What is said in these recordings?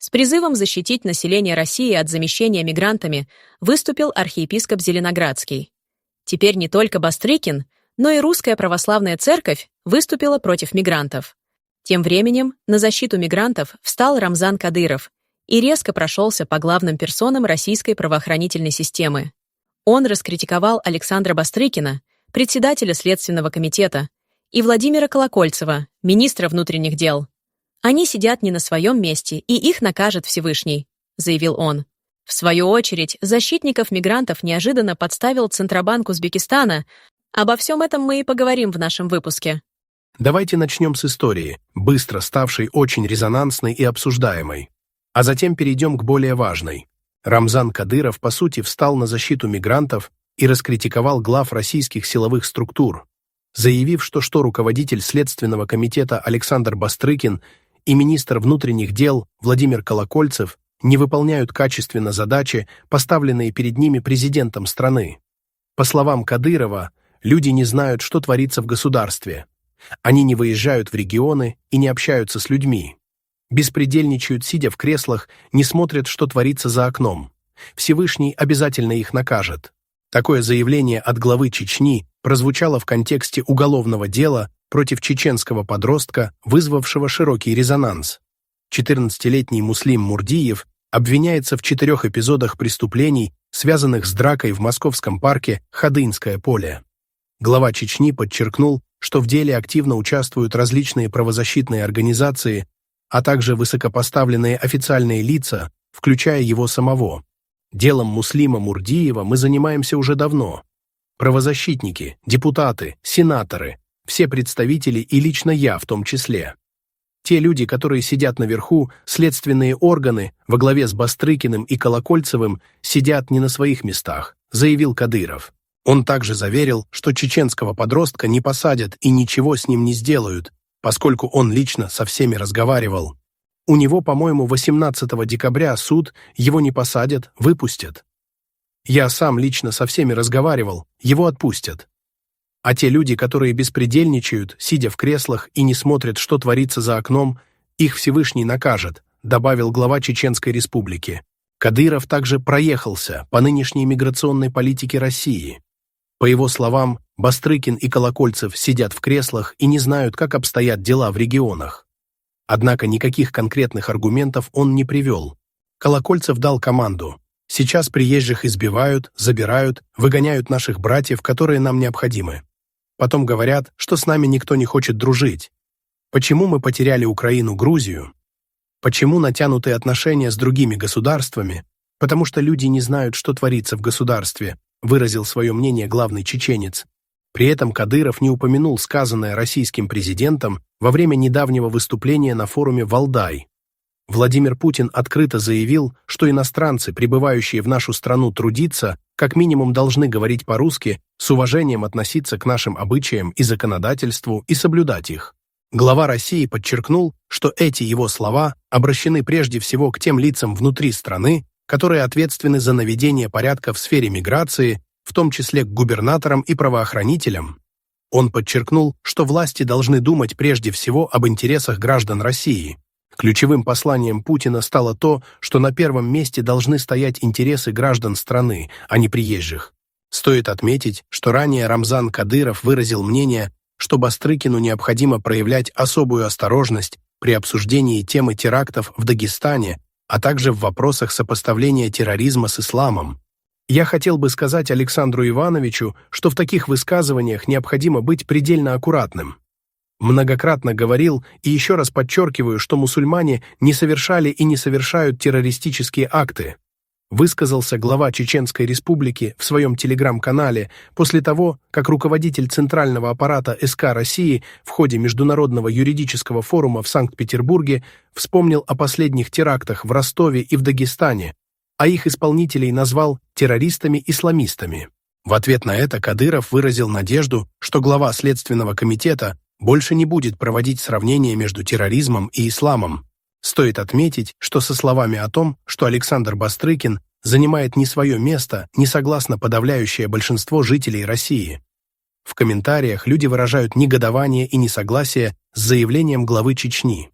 С призывом защитить население России от замещения мигрантами выступил архиепископ Зеленоградский. Теперь не только Бастрыкин, но и Русская Православная Церковь выступила против мигрантов. Тем временем на защиту мигрантов встал Рамзан Кадыров и резко прошелся по главным персонам российской правоохранительной системы. Он раскритиковал Александра Бастрыкина, председателя Следственного комитета, и Владимира Колокольцева, министра внутренних дел. «Они сидят не на своем месте, и их накажет Всевышний», — заявил он. В свою очередь, защитников мигрантов неожиданно подставил Центробанк Узбекистана. Обо всем этом мы и поговорим в нашем выпуске. Давайте начнем с истории, быстро ставшей очень резонансной и обсуждаемой. А затем перейдем к более важной. Рамзан Кадыров, по сути, встал на защиту мигрантов и раскритиковал глав российских силовых структур, заявив, что руководитель Следственного комитета Александр Бастрыкин и министр внутренних дел Владимир Колокольцев не выполняют качественно задачи, поставленные перед ними президентом страны. По словам Кадырова, люди не знают, что творится в государстве. Они не выезжают в регионы и не общаются с людьми. Беспредельничают, сидя в креслах, не смотрят, что творится за окном. Всевышний обязательно их накажет. Такое заявление от главы Чечни прозвучало в контексте уголовного дела против чеченского подростка, вызвавшего широкий резонанс. 14-летний Муслим Мурдиев обвиняется в 4 эпизодах преступлений, связанных с дракой в московском парке Ходынское поле. Глава Чечни подчеркнул, что в деле активно участвуют различные правозащитные организации, а также высокопоставленные официальные лица, включая его самого. Делом Муслима Мурдиева мы занимаемся уже давно. Правозащитники, депутаты, сенаторы, все представители и лично я в том числе. Те люди, которые сидят наверху, следственные органы, во главе с Бастрыкиным и Колокольцевым, сидят не на своих местах, заявил Кадыров. Он также заверил, что чеченского подростка не посадят и ничего с ним не сделают, поскольку он лично со всеми разговаривал. У него, по-моему, 18 декабря суд, его не посадят, выпустят. Я сам лично со всеми разговаривал, его отпустят. А те люди, которые беспредельничают, сидя в креслах и не смотрят, что творится за окном, их Всевышний накажет, добавил глава Чеченской Республики. Кадыров также проехался по нынешней миграционной политике России. По его словам, Бастрыкин и Колокольцев сидят в креслах и не знают, как обстоят дела в регионах. Однако никаких конкретных аргументов он не привел. Колокольцев дал команду: «Сейчас приезжих избивают, забирают, выгоняют наших братьев, которые нам необходимы. Потом говорят, что с нами никто не хочет дружить. Почему мы потеряли Украину, Грузию? Почему натянутые отношения с другими государствами? Потому что люди не знают, что творится в государстве», выразил свое мнение главный чеченец. При этом Кадыров не упомянул сказанное российским президентом во время недавнего выступления на форуме «Валдай». Владимир Путин открыто заявил, что иностранцы, прибывающие в нашу страну трудиться, как минимум должны говорить по-русски, с уважением относиться к нашим обычаям и законодательству и соблюдать их. Глава России подчеркнул, что эти его слова обращены прежде всего к тем лицам внутри страны, которые ответственны за наведение порядка в сфере миграции, в том числе к губернаторам и правоохранителям. Он подчеркнул, что власти должны думать прежде всего об интересах граждан России. Ключевым посланием Путина стало то, что на первом месте должны стоять интересы граждан страны, а не приезжих. Стоит отметить, что ранее Рамзан Кадыров выразил мнение, что Бастрыкину необходимо проявлять особую осторожность при обсуждении темы терактов в Дагестане, а также в вопросах сопоставления терроризма с исламом. Я хотел бы сказать Александру Ивановичу, что в таких высказываниях необходимо быть предельно аккуратным. Многократно говорил и еще раз подчеркиваю, что мусульмане не совершали и не совершают террористические акты, высказался глава Чеченской Республики в своем телеграм-канале после того, как руководитель Центрального аппарата СК России в ходе Международного юридического форума в Санкт-Петербурге вспомнил о последних терактах в Ростове и в Дагестане, а их исполнителей назвал террористами-исламистами. В ответ на это Кадыров выразил надежду, что глава Следственного комитета больше не будет проводить сравнения между терроризмом и исламом. Стоит отметить, что со словами о том, что Александр Бастрыкин занимает не свое место, не согласно подавляющее большинство жителей России. В комментариях люди выражают негодование и несогласие с заявлением главы Чечни.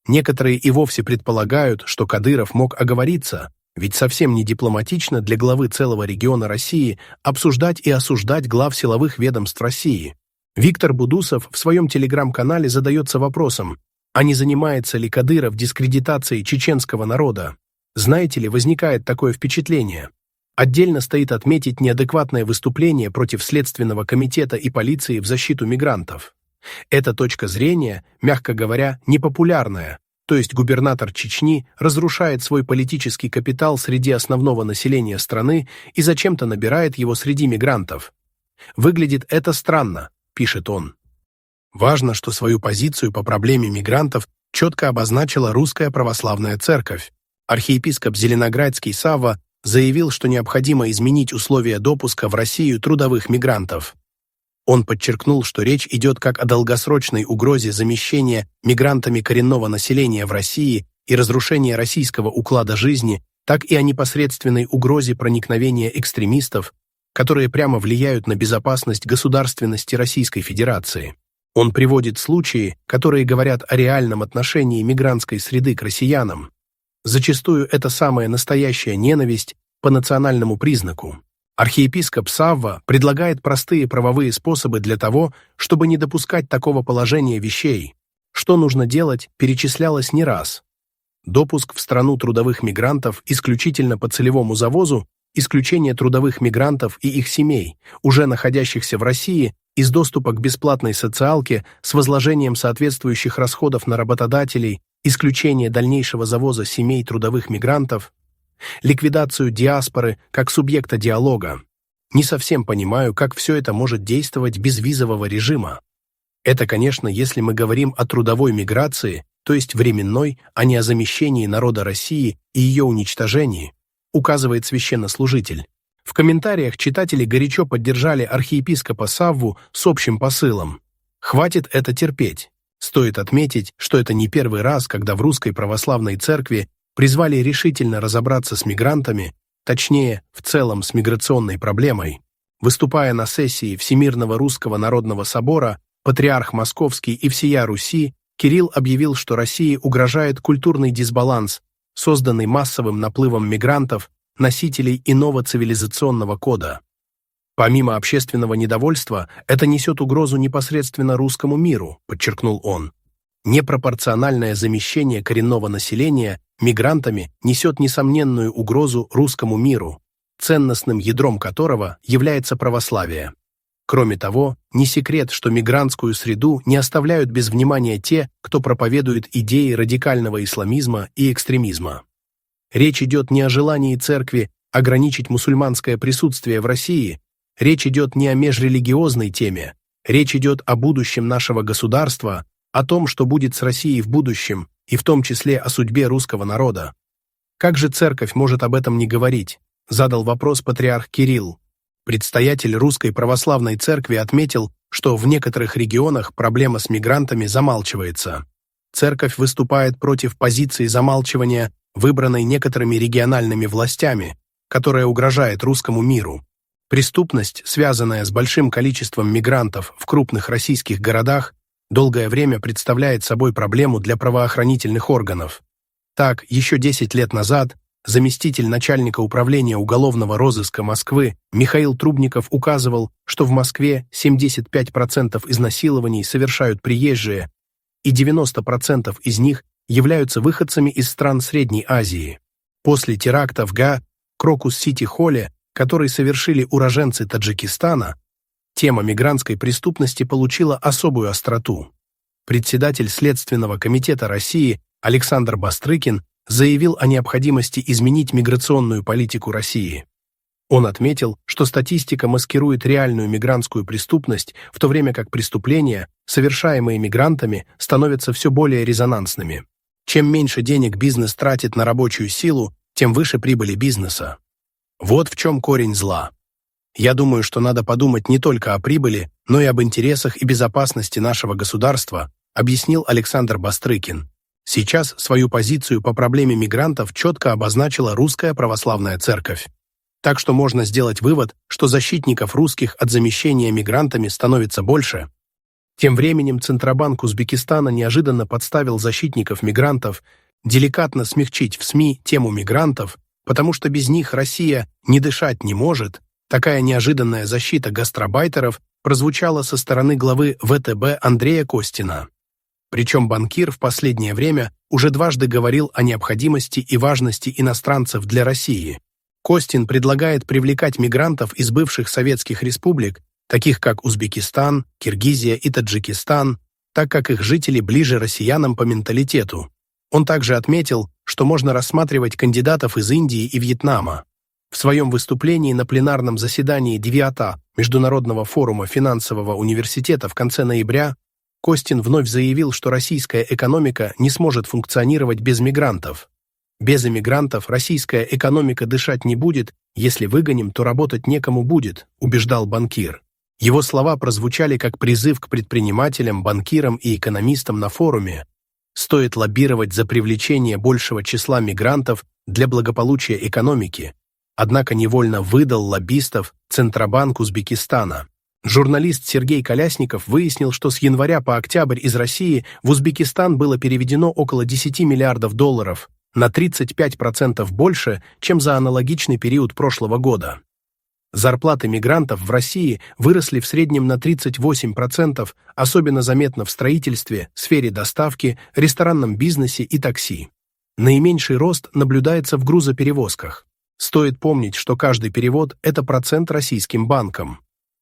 Некоторые и вовсе предполагают, что Кадыров мог оговориться, ведь совсем не дипломатично для главы целого региона России обсуждать и осуждать глав силовых ведомств России. Виктор Будусов в своем телеграм-канале задается вопросом, а не занимается ли Кадыров дискредитацией чеченского народа? Знаете ли, возникает такое впечатление. Отдельно стоит отметить неадекватное выступление против Следственного комитета и полиции в защиту мигрантов. Эта точка зрения, мягко говоря, непопулярная, то есть губернатор Чечни разрушает свой политический капитал среди основного населения страны и зачем-то набирает его среди мигрантов. «Выглядит это странно», — пишет он. Важно, что свою позицию по проблеме мигрантов четко обозначила Русская Православная Церковь. Архиепископ Зеленоградский Савва заявил, что необходимо изменить условия допуска в Россию трудовых мигрантов. Он подчеркнул, что речь идет как о долгосрочной угрозе замещения мигрантами коренного населения в России и разрушения российского уклада жизни, так и о непосредственной угрозе проникновения экстремистов, которые прямо влияют на безопасность государственности Российской Федерации. Он приводит случаи, которые говорят о реальном отношении мигрантской среды к россиянам. Зачастую это самая настоящая ненависть по национальному признаку. Архиепископ Савва предлагает простые правовые способы для того, чтобы не допускать такого положения вещей. Что нужно делать, перечислялось не раз. Допуск в страну трудовых мигрантов исключительно по целевому завозу, исключение трудовых мигрантов и их семей, уже находящихся в России, из доступа к бесплатной социалке с возложением соответствующих расходов на работодателей, исключение дальнейшего завоза семей трудовых мигрантов, ликвидацию диаспоры как субъекта диалога. Не совсем понимаю, как все это может действовать без визового режима. Это, конечно, если мы говорим о трудовой миграции, то есть временной, а не о замещении народа России и ее уничтожении, указывает священнослужитель. В комментариях читатели горячо поддержали архиепископа Савву с общим посылом. Хватит это терпеть. Стоит отметить, что это не первый раз, когда в Русской Православной Церкви призвали решительно разобраться с мигрантами, точнее, в целом с миграционной проблемой. Выступая на сессии Всемирного Русского Народного Собора, патриарх Московский и всея Руси, Кирилл объявил, что России угрожает культурный дисбаланс, созданный массовым наплывом мигрантов, носителей иного цивилизационного кода. Помимо общественного недовольства, это несет угрозу непосредственно русскому миру, подчеркнул он. Непропорциональное замещение коренного населения мигрантами несет несомненную угрозу русскому миру, ценностным ядром которого является православие. Кроме того, не секрет, что мигрантскую среду не оставляют без внимания те, кто проповедует идеи радикального исламизма и экстремизма. Речь идет не о желании церкви ограничить мусульманское присутствие в России, речь идет не о межрелигиозной теме, речь идет о будущем нашего государства, о том, что будет с Россией в будущем, и в том числе о судьбе русского народа. Как же церковь может об этом не говорить? Задал вопрос патриарх Кирилл. Предстоятель Русской Православной Церкви отметил, что в некоторых регионах проблема с мигрантами замалчивается. Церковь выступает против позиции замалчивания, выбранной некоторыми региональными властями, которая угрожает русскому миру. Преступность, связанная с большим количеством мигрантов в крупных российских городах, долгое время представляет собой проблему для правоохранительных органов. Так, еще 10 лет назад заместитель начальника управления уголовного розыска Москвы Михаил Трубников указывал, что в Москве 75% изнасилований совершают приезжие, и 90% из них являются выходцами из стран Средней Азии. После теракта в Крокус-Сити-Холле, который совершили уроженцы Таджикистана, тема мигрантской преступности получила особую остроту. Председатель Следственного комитета России Александр Бастрыкин заявил о необходимости изменить миграционную политику России. Он отметил, что статистика маскирует реальную мигрантскую преступность, в то время как преступления, совершаемые мигрантами, становятся все более резонансными. Чем меньше денег бизнес тратит на рабочую силу, тем выше прибыли бизнеса. Вот в чем корень зла. Я думаю, что надо подумать не только о прибыли, но и об интересах и безопасности нашего государства, объяснил Александр Бастрыкин. Сейчас свою позицию по проблеме мигрантов четко обозначила Русская Православная Церковь. Так что можно сделать вывод, что защитников русских от замещения мигрантами становится больше. Тем временем Центробанк Узбекистана неожиданно подставил защитников мигрантов деликатно смягчить в СМИ тему мигрантов, потому что без них Россия не дышать не может. Такая неожиданная защита гастарбайтеров прозвучала со стороны главы ВТБ Андрея Костина. Причем банкир в последнее время уже дважды говорил о необходимости и важности иностранцев для России. Костин предлагает привлекать мигрантов из бывших советских республик, таких как Узбекистан, Киргизия и Таджикистан, так как их жители ближе россиянам по менталитету. Он также отметил, что можно рассматривать кандидатов из Индии и Вьетнама. В своем выступлении на пленарном заседании ДИВИАТА Международного форума финансового университета в конце ноября Костин вновь заявил, что российская экономика не сможет функционировать без мигрантов. Без иммигрантов российская экономика дышать не будет, если выгоним, то работать некому будет, убеждал банкир. Его слова прозвучали как призыв к предпринимателям, банкирам и экономистам на форуме. Стоит лоббировать за привлечение большего числа мигрантов для благополучия экономики. Однако невольно выдал лоббистов Центробанк Узбекистана. Журналист Сергей Колясников выяснил, что с января по октябрь из России в Узбекистан было переведено около 10 миллиардов долларов, на 35% больше, чем за аналогичный период прошлого года. Зарплаты мигрантов в России выросли в среднем на 38%, особенно заметно в строительстве, сфере доставки, ресторанном бизнесе и такси. Наименьший рост наблюдается в грузоперевозках. Стоит помнить, что каждый перевод – это процент российским банкам.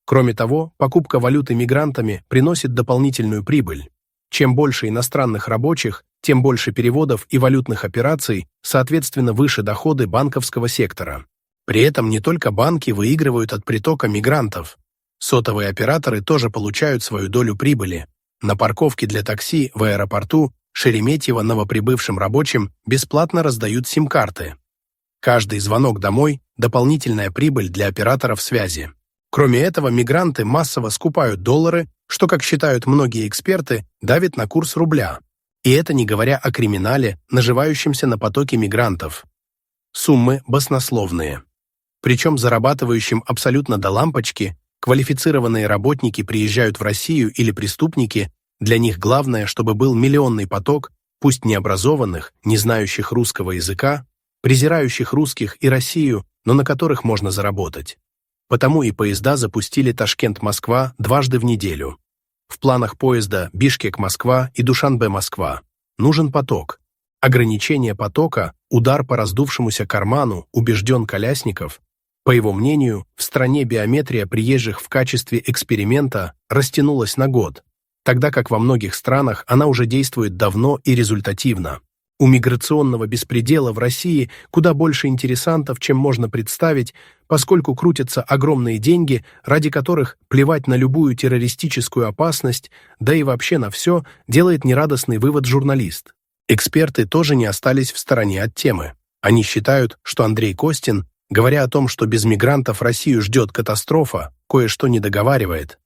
Кроме того, покупка валюты мигрантами приносит дополнительную прибыль. Чем больше иностранных рабочих, тем больше переводов и валютных операций, соответственно, выше доходы банковского сектора. При этом не только банки выигрывают от притока мигрантов. Сотовые операторы тоже получают свою долю прибыли. На парковке для такси в аэропорту Шереметьево новоприбывшим рабочим бесплатно раздают сим-карты. Каждый звонок домой – дополнительная прибыль для операторов связи. Кроме этого, мигранты массово скупают доллары, что, как считают многие эксперты, давит на курс рубля. И это не говоря о криминале, наживающемся на потоке мигрантов. Суммы баснословные. Причем зарабатывающим абсолютно до лампочки, квалифицированные работники приезжают в Россию или преступники, для них главное, чтобы был миллионный поток, пусть необразованных, не знающих русского языка, презирающих русских и Россию, но на которых можно заработать. Потому и поезда запустили Ташкент-Москва дважды в неделю. В планах поезда Бишкек-Москва и Душанбе-Москва. Нужен поток. Ограничение потока – удар по раздувшемуся карману, убежден Колясников. По его мнению, в стране биометрия приезжих в качестве эксперимента растянулась на год, тогда как во многих странах она уже действует давно и результативно. У миграционного беспредела в России куда больше интересантов, чем можно представить, поскольку крутятся огромные деньги, ради которых плевать на любую террористическую опасность, да и вообще на все, делает нерадостный вывод журналист. Эксперты тоже не остались в стороне от темы. Они считают, что Андрей Костин, говоря о том, что без мигрантов Россию ждет катастрофа, кое-что не договаривает.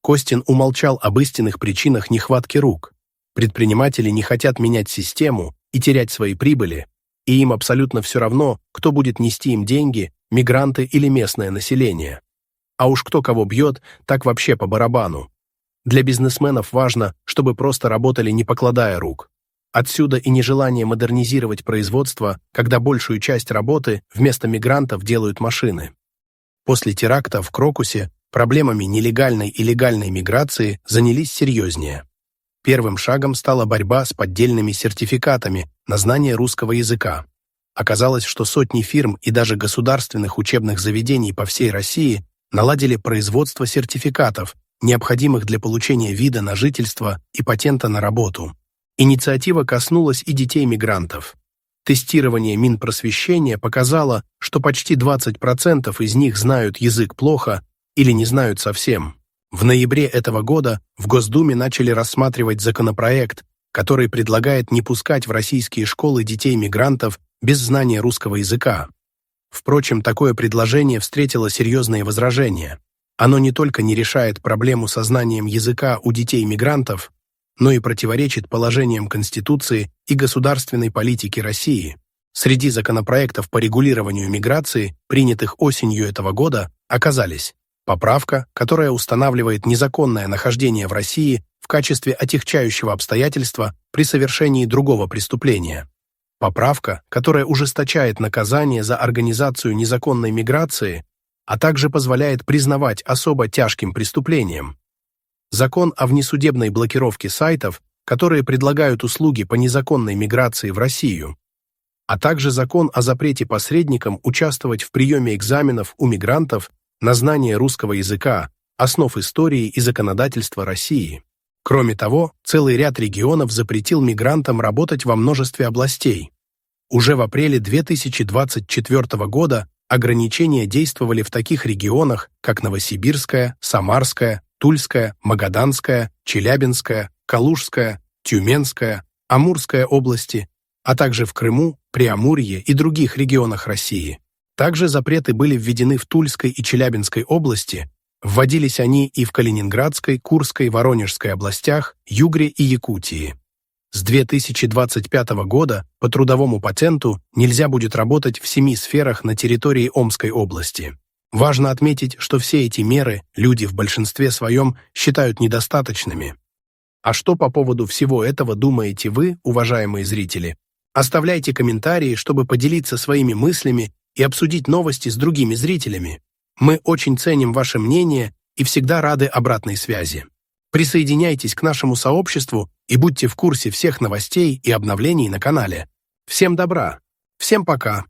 Костин умолчал об истинных причинах нехватки рук. Предприниматели не хотят менять систему и терять свои прибыли, и им абсолютно все равно, кто будет нести им деньги, мигранты или местное население. А уж кто кого бьет, так вообще по барабану. Для бизнесменов важно, чтобы просто работали, не покладая рук. Отсюда и нежелание модернизировать производство, когда большую часть работы вместо мигрантов делают машины. После теракта в Крокусе проблемами нелегальной и легальной миграции занялись серьезнее. Первым шагом стала борьба с поддельными сертификатами на знание русского языка. Оказалось, что сотни фирм и даже государственных учебных заведений по всей России наладили производство сертификатов, необходимых для получения вида на жительство и патента на работу. Инициатива коснулась и детей-мигрантов. Тестирование Минпросвещения показало, что почти 20% из них знают язык плохо или не знают совсем. В ноябре этого года в Госдуме начали рассматривать законопроект, который предлагает не пускать в российские школы детей-мигрантов без знания русского языка. Впрочем, такое предложение встретило серьезные возражения. Оно не только не решает проблему со знанием языка у детей-мигрантов, но и противоречит положениям Конституции и государственной политики России. Среди законопроектов по регулированию миграции, принятых осенью этого года, оказались поправка, которая устанавливает незаконное нахождение в России качестве отягчающего обстоятельства при совершении другого преступления. Поправка, которая ужесточает наказание за организацию незаконной миграции, а также позволяет признавать особо тяжким преступлением. Закон о внесудебной блокировке сайтов, которые предлагают услуги по незаконной миграции в Россию, а также закон о запрете посредникам участвовать в приеме экзаменов у мигрантов на знание русского языка, основ истории и законодательства России. Кроме того, целый ряд регионов запретил мигрантам работать во множестве областей. Уже в апреле 2024 года ограничения действовали в таких регионах, как Новосибирская, Самарская, Тульская, Магаданская, Челябинская, Калужская, Тюменская, Амурская области, а также в Крыму, Преамурье и других регионах России. Также запреты были введены в Тульской и Челябинской области, вводились они и в Калининградской, Курской, Воронежской областях, Югре и Якутии. С 2025 года по трудовому патенту нельзя будет работать в 7 сферах на территории Омской области. Важно отметить, что все эти меры люди в большинстве своем считают недостаточными. А что по поводу всего этого думаете вы, уважаемые зрители? Оставляйте комментарии, чтобы поделиться своими мыслями и обсудить новости с другими зрителями. Мы очень ценим ваше мнение и всегда рады обратной связи. Присоединяйтесь к нашему сообществу и будьте в курсе всех новостей и обновлений на канале. Всем добра! Всем пока!